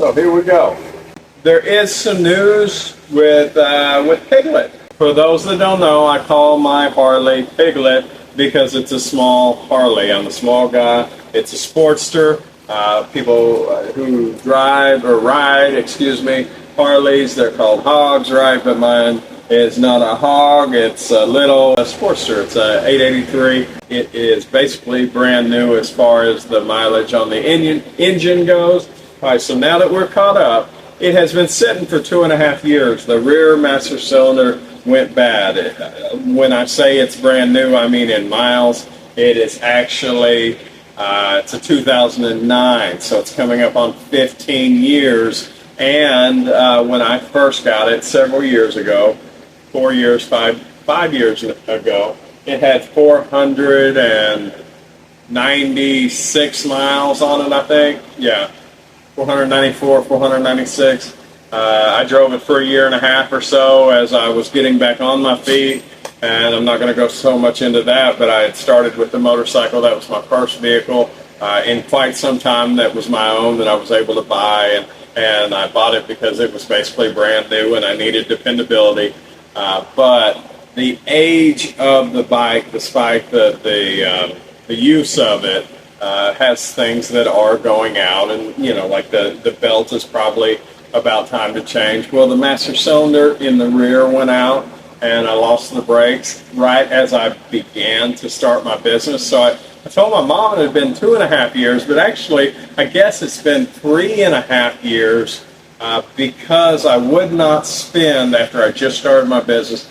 So here we go. There is some news with Piglet. For those that don't know, I call my Harley Piglet because it's a small Harley. I'm a small guy. It's a Sportster. People who drive or ride, Harleys, they're called hogs, right? But mine is not a hog. It's a little Sportster. It's a 883. It is basically brand new as far as the mileage on the engine goes. All right, so now that we're caught up, it has been sitting for 2.5 years. The rear master cylinder went bad. When I say it's brand new, I mean in miles. It is actually, it's a 2009, so it's coming up on 15 years. And when I first got it several years ago, 5 years ago, it had 496 miles on it, I think. Yeah, 494, 496. I drove it for 1.5 years or so as I was getting back on my feet, and I'm not going to go so much into that, but I had started with the motorcycle. That was my first vehicle in quite some time that was my own that I was able to buy, and I bought it because it was basically brand new and I needed dependability. But the age of the bike, despite the use of it, has things that are going out, and like the belt is probably about time to change. Well, the master cylinder in the rear went out, and I lost the brakes right as I began to start my business. So I told my mom it had been 2.5 years, but actually I guess it's been 3.5 years because I would not spend, after I just started my business,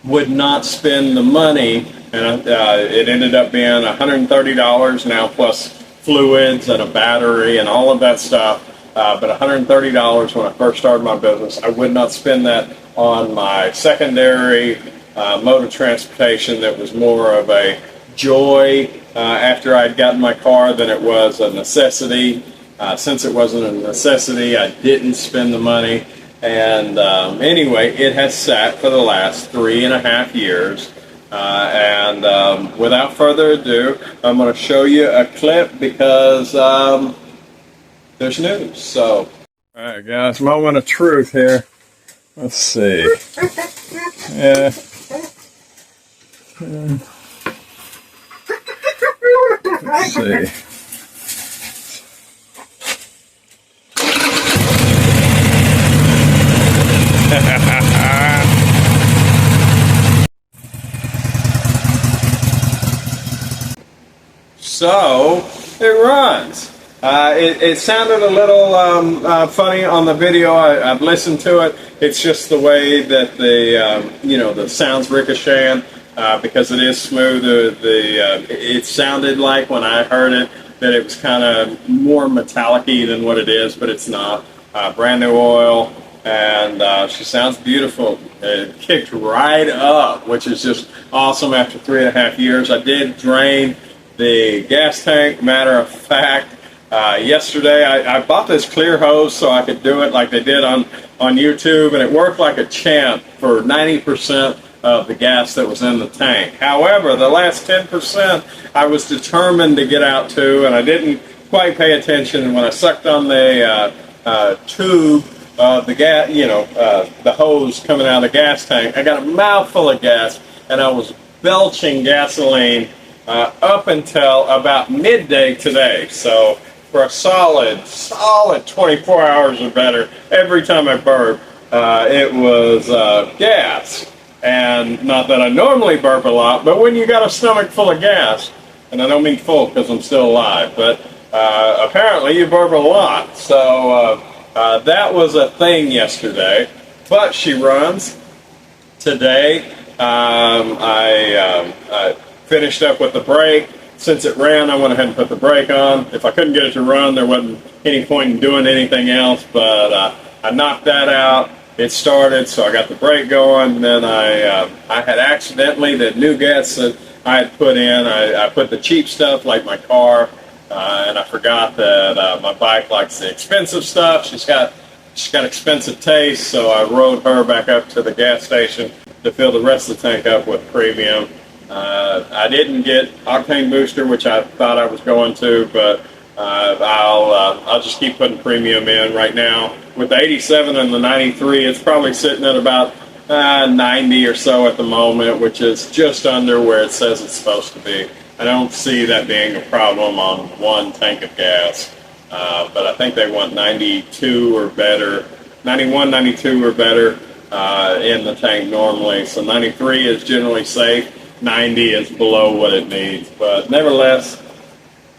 would not spend the money, and it ended up being $130 now plus fluids and a battery and all of that stuff. But $130 when I first started my business. I would not spend that on my secondary mode of transportation that was more of a joy after I'd gotten my car than it was a necessity. Since it wasn't a necessity, I didn't spend the money. And anyway, it has sat for the last 3.5 years. And without further ado, I'm going to show you a clip because there's news. So, all right, guys, moment of truth here. Let's see. Yeah. Let's see. So it runs. It sounded a little funny on the video. I've listened to it. It's just the way that the sounds ricocheting because it is smooth. It sounded like when I heard it that it was kind of more metallic-y than what it is, but it's not. Brand new oil, and she sounds beautiful. It kicked right up, which is just awesome after 3.5 years. I did drain the gas tank. Matter of fact, yesterday I bought this clear hose so I could do it like they did on YouTube, and it worked like a champ for 90% of the gas that was in the tank. However, the last 10% I was determined to get out to, and I didn't quite pay attention. And when I sucked on the tube of the gas, the hose coming out of the gas tank, I got a mouthful of gas, and I was belching gasoline up until about midday today. So for a solid 24 hours or better, every time I burp, it was gas. And not that I normally burp a lot, but when you got a stomach full of gas, and I don't mean full because I'm still alive, but apparently you burp a lot. So that was a thing yesterday. But she runs. Today, I finished up with the brake. Since it ran, I went ahead and put the brake on. If I couldn't get it to run, there wasn't any point in doing anything else, but I knocked that out. It started, so I got the brake going. And then I had accidentally, the new gas that I had put in, I put the cheap stuff like my car, and I forgot that my bike likes the expensive stuff. She's got expensive taste, so I rode her back up to the gas station to fill the rest of the tank up with premium. I didn't get octane booster, which I thought I was going to, but I'll just keep putting premium in right now. With the 87 and the 93, it's probably sitting at about 90 or so at the moment, which is just under where it says it's supposed to be. I don't see that being a problem on one tank of gas, but I think they want 92 or better, 91, 92 or better in the tank normally. So 93 is generally safe, 90 is below what it needs. But nevertheless,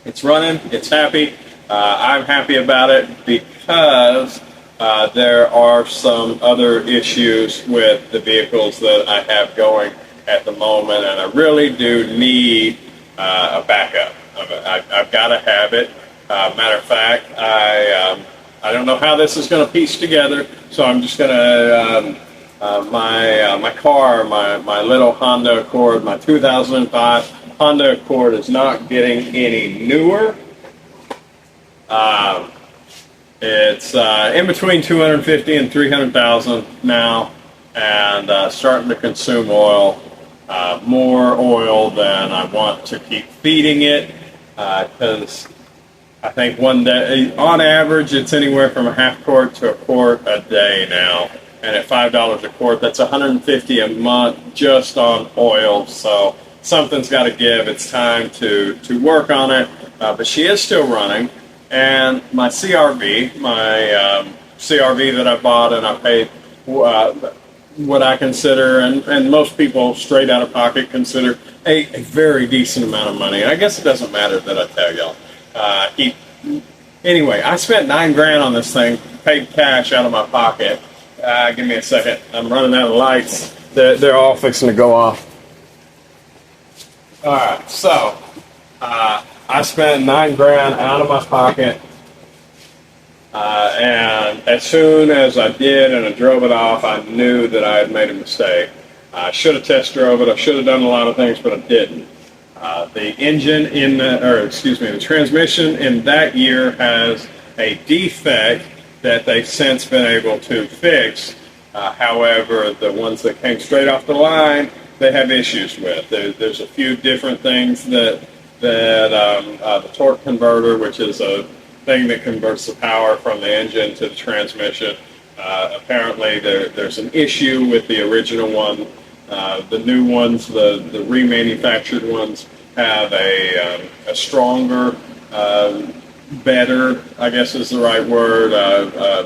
it's running, it's happy. I'm happy about it because there are some other issues with the vehicles that I have going at the moment, and I really do need a backup. I've got to have it. Matter of fact, I don't know how this is going to piece together, so I'm just going to my car, my little Honda Accord, my 2005 Honda Accord is not getting any newer. It's in between 250 and 300,000 now, and starting to consume oil, more oil than I want to keep feeding it, because I think one day, on average, it's anywhere from a half quart to a quart a day now, and at $5 a quart, that's $150 a month just on oil. So something's got to give. It's time to work on it, but she is still running. And my CRV, CRV that I bought and I paid what I consider, and most people straight out of pocket consider a very decent amount of money. And I guess it doesn't matter that I tell y'all. Anyway, I spent $9,000 on this thing, paid cash out of my pocket. Give me a second. I'm running out of lights. They're all fixing to go off. All right, so I spent $9,000 out of my pocket, and as soon as I did and I drove it off, I knew that I had made a mistake. I should have test drove it. I should have done a lot of things, but I didn't. The engine the transmission in that year has a defect that they've since been able to fix. However, the ones that came straight off the line, they have issues with. There's a few different things that the torque converter, which is a thing that converts the power from the engine to the transmission. Apparently, there's an issue with the original one. The new ones, the remanufactured ones, have a stronger, better, I guess is the right word,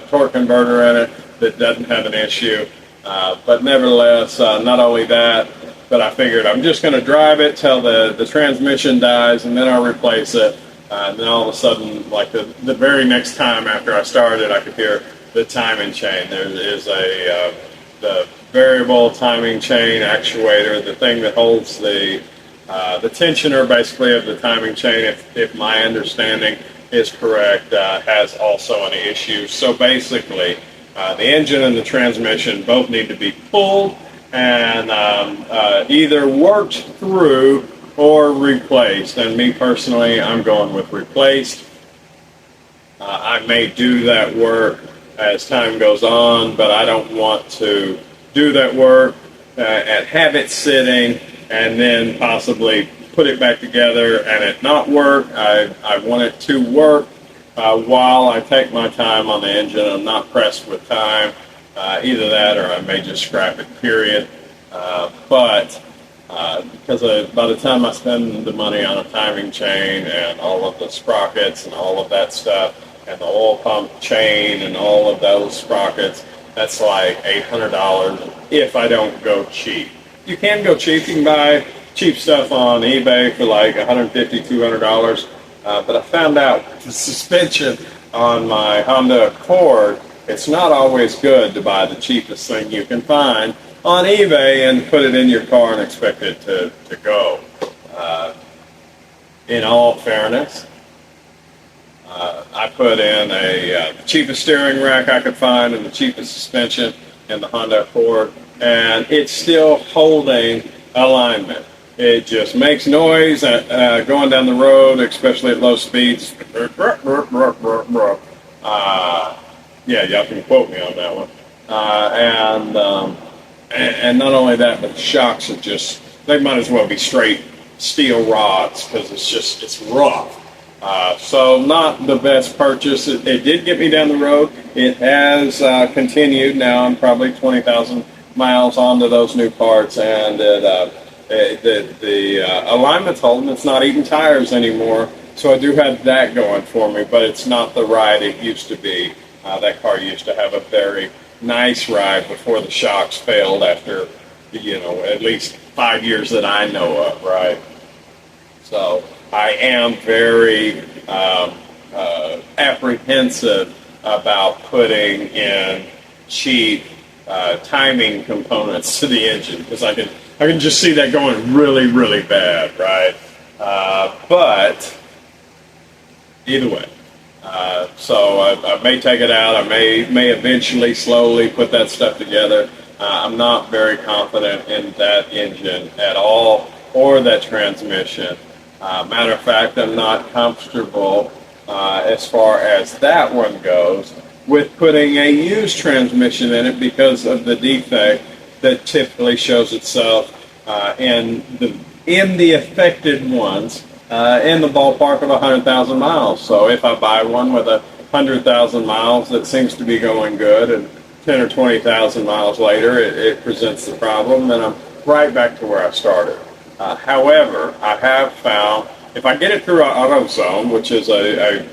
torque converter in it that doesn't have an issue. But nevertheless, not only that, but I figured I'm just going to drive it till the transmission dies, and then I'll replace it. And then all of a sudden, like the very next time after I started, I could hear the timing chain. There is the variable timing chain actuator, the thing that holds the tensioner basically of the timing chain, if my understanding is correct, has also an issue. So basically, the engine and the transmission both need to be pulled and either worked through or replaced. And me personally, I'm going with replaced. I may do that work as time goes on, but I don't want to do that work and have it sitting and then possibly put it back together and it not work. I want it to work while I take my time on the engine. I'm not pressed with time. Either that or I may just scrap it, period. But because by the time I spend the money on a timing chain and all of the sprockets and all of that stuff and the oil pump chain and all of those sprockets, that's like $800 if I don't go cheap. You can go cheap. You can buy cheap stuff on eBay for like $150, $200. But I found out the suspension on my Honda Accord, it's not always good to buy the cheapest thing you can find on eBay and put it in your car and expect it to go. In all fairness, I put in the cheapest steering rack I could find and the cheapest suspension in the Honda Accord, and it's still holding alignment. It just makes noise going down the road, especially at low speeds. Yeah, y'all can quote me on that one. And not only that, but the shocks are they might as well be straight steel rods because it's rough. So not the best purchase. It did get me down the road. It has continued. Now I'm probably 20,000 miles onto those new parts, and the alignment's holding. It's not eating tires anymore. So I do have that going for me, but it's not the ride it used to be. That car used to have a very nice ride before the shocks failed after, at least 5 years that I know of, right? So I am very apprehensive about putting in cheap timing components to the engine, because I can just see that going really, really bad, right? But either way. So I may take it out. I may eventually slowly put that stuff together. I'm not very confident in that engine at all, or that transmission. Matter of fact, I'm not comfortable as far as that one goes with putting a used transmission in it, because of the defect that typically shows itself in the affected ones in the ballpark of 100,000 miles. So if I buy one with 100,000 miles that seems to be going good, and 10 or 20,000 miles later it presents the problem, and I'm right back to where I started. However, I have found, if I get it through AutoZone, which is a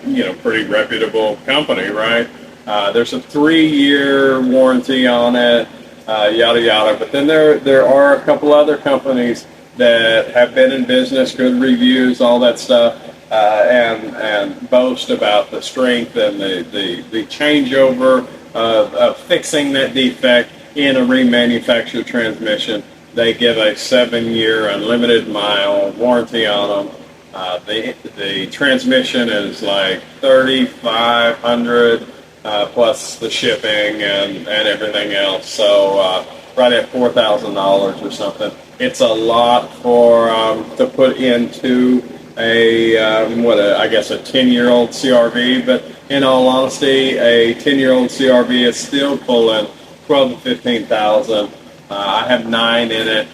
pretty reputable company, right? There's a 3-year warranty on it, yada yada. But then there are a couple other companies that have been in business, good reviews, all that stuff, and boast about the strength and the changeover of fixing that defect in a remanufactured transmission. They give a 7-year unlimited mile warranty on them. The transmission is like $3,500 plus the shipping and everything else. So right at $4,000 or something. It's a lot for to put into I guess a 10-year-old CRV. But in all honesty, a 10-year-old CRV is still pulling 12 to 15,000. I have 9 in it.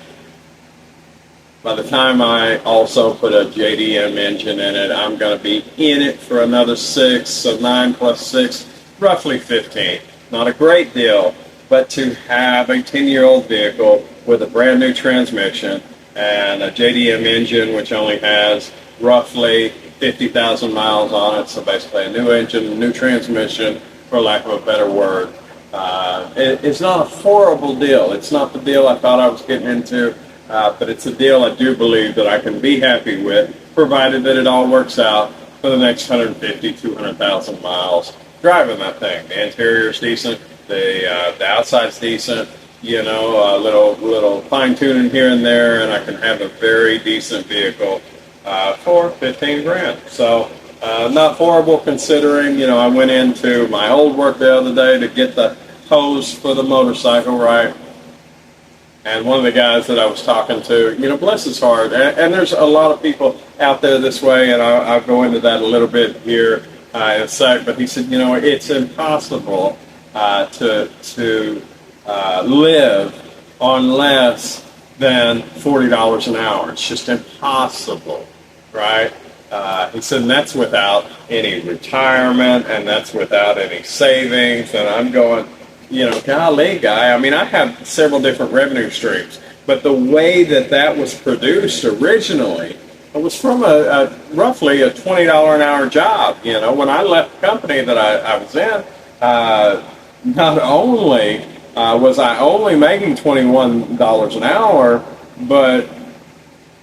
By the time I also put a JDM engine in it, I'm going to be in it for another 6, so 9 plus 6, roughly 15. Not a great deal, but to have a 10-year-old vehicle with a brand new transmission and a JDM engine, which only has roughly 50,000 miles on it, so basically a new engine, new transmission, for lack of a better word, it's not a horrible deal. It's not the deal I thought I was getting into. But it's a deal I do believe that I can be happy with, provided that it all works out for the next 150, 200,000 miles driving that thing. The interior's decent, the outside's decent, a little fine tuning here and there, and I can have a very decent vehicle for 15 grand. So not horrible, considering, I went into my old work the other day to get the hose for the motorcycle, right? And one of the guys that I was talking to, bless his heart, and there's a lot of people out there this way, and I'll go into that a little bit here in a sec, but he said, it's impossible to live on less than $40 an hour. It's just impossible, right? He said, and that's without any retirement, and that's without any savings, and I'm going, golly, guy, I have several different revenue streams, but the way that was produced originally, it was from roughly a $20 an hour job. When I left the company that I was in, not only was I only making $21 an hour, but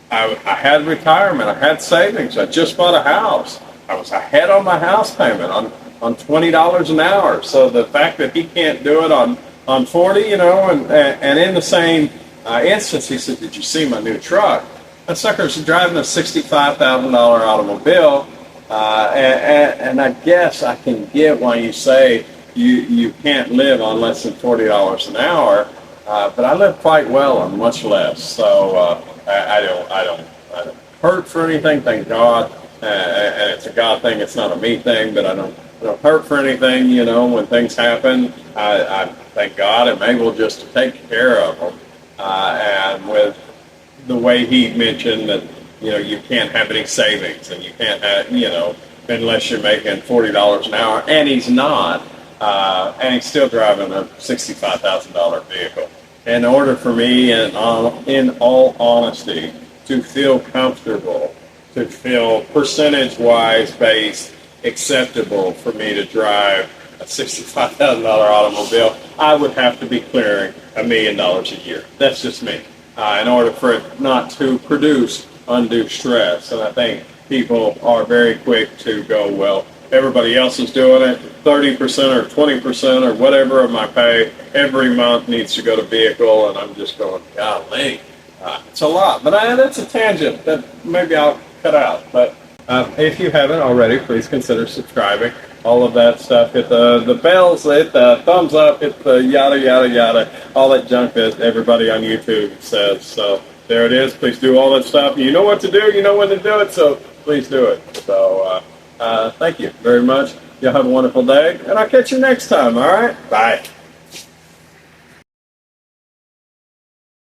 I had retirement, I had savings, I just bought a house, I was ahead on my house payment on $20 an hour. So the fact that he can't do it on 40, and in the same instance, he said, "Did you see my new truck?" That sucker's driving a $65,000 automobile, and I guess I can get why you say you can't live on less than $40 an hour, but I live quite well on much less. So I don't hurt for anything, thank God, and it's a God thing. It's not a me thing, but I don't hurt for anything, when things happen. I thank God I'm able just to take care of them. And with the way he mentioned that, you can't have any savings, and you can't have, unless you're making $40 an hour, and he's not, and he's still driving a $65,000 vehicle. In order for me, in all honesty, to feel comfortable, to feel percentage-wise based acceptable for me to drive a $65,000 automobile, I would have to be clearing $1 million a year. That's just me. In order for it not to produce undue stress. And I think people are very quick to go, well, everybody else is doing it. 30% or 20% or whatever of my pay every month needs to go to vehicle, and I'm just going, golly, it's a lot. But that's a tangent that maybe I'll cut out. But if you haven't already, please consider subscribing. All of that stuff. Hit the bells, hit the thumbs up, hit the yada, yada, yada, all that junk that everybody on YouTube says. So there it is. Please do all that stuff. You know what to do. You know when to do it. So please do it. So thank you very much. Y'all have a wonderful day, and I'll catch you next time. All right? Bye.